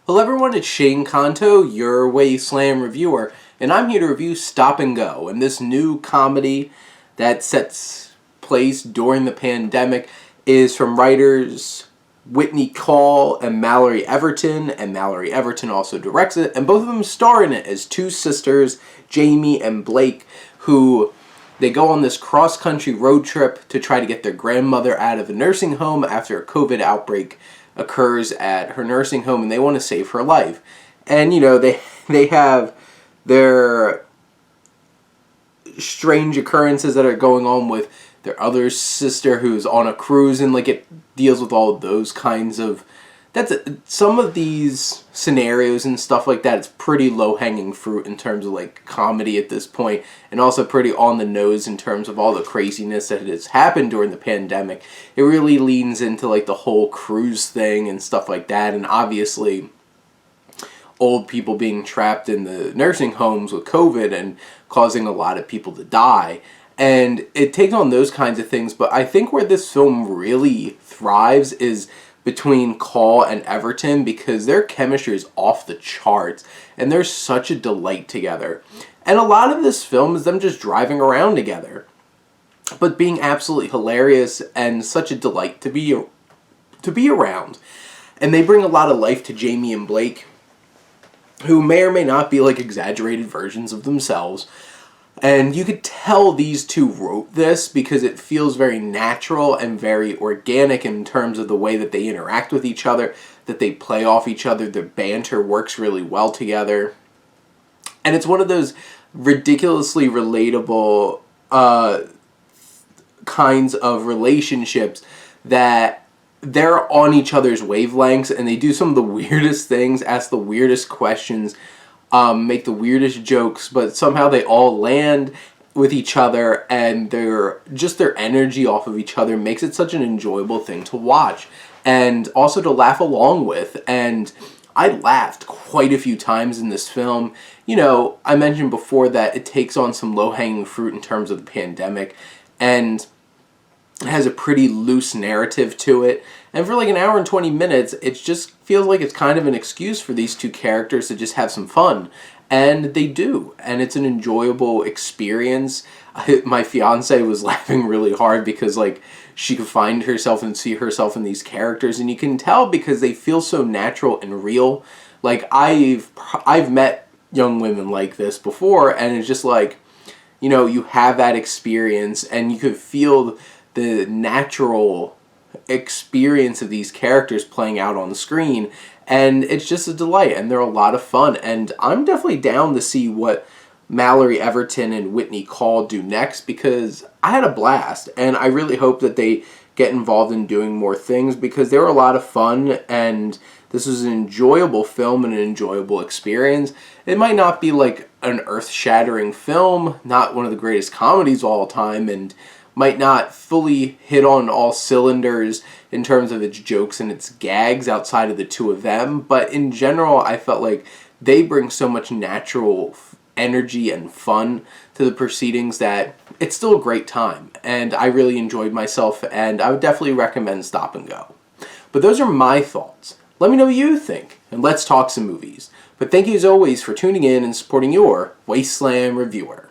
Hello everyone, it's Shane Kanto, your Wasteland reviewer, and I'm here to review Stop and Go, and this new comedy that sets place during the pandemic is from writers Whitney and Mallory Everton, and Mallory Everton also directs it, and both of them star in it as two sisters, Jamie and Blake, who they go on this cross-country road trip to try to get their grandmother out of a nursing home after a COVID outbreak occurs at her nursing home, and they want to save her life. And they have their strange occurrences that are going on with their other sister who's on a cruise, and it deals with all of those kinds of some of these scenarios and stuff like that. It's pretty low-hanging fruit in terms of comedy at this point, and also pretty on the nose in terms of all the craziness that has happened during the pandemic. It really leans into the whole cruise thing and stuff like that, and obviously old people being trapped in the nursing homes with COVID and causing a lot of people to die. And it takes on those kinds of things, but I think where this film really thrives is between Call and Everton, because their chemistry is off the charts and they're such a delight together. And a lot of this film is them just driving around together, but being absolutely hilarious and such a delight to be around. And they bring a lot of life to Jamie and Blake, who may or may not be exaggerated versions of themselves. And you could tell these two wrote this because it feels very natural and very organic in terms of the way that they interact with each other, that they play off each other. Their banter works really well together. And it's one of those ridiculously relatable kinds of relationships that they're on each other's wavelengths, and they do some of the weirdest things, ask the weirdest questions, make the weirdest jokes, but somehow they all land with each other, and their energy off of each other makes it such an enjoyable thing to watch and also to laugh along with. And I laughed quite a few times in this film. I mentioned before that it takes on some low-hanging fruit in terms of the pandemic, and it has a pretty loose narrative to it. And for an hour and 20 minutes, it just feels like it's kind of an excuse for these two characters to just have some fun. And they do. And it's an enjoyable experience. My fiance was laughing really hard because she could find herself and see herself in these characters. And you can tell because they feel so natural and real. I've met young women like this before, and it's just you have that experience and you could feel the natural experience of these characters playing out on the screen, and it's just a delight, and they're a lot of fun. And I'm definitely down to see what Mallory Everton and Whitney do next, because I had a blast, and I really hope that they get involved in doing more things, because they were a lot of fun, and this was an enjoyable film and an enjoyable experience. It might not be an earth-shattering film, not one of the greatest comedies of all time, and might not fully hit on all cylinders in terms of its jokes and its gags outside of the two of them, but in general I felt they bring so much natural energy and fun to the proceedings that it's still a great time, and I really enjoyed myself, and I would definitely recommend Stop and Go. But those are my thoughts. Let me know what you think, and let's talk some movies. But thank you as always for tuning in and supporting your Wasteland reviewer.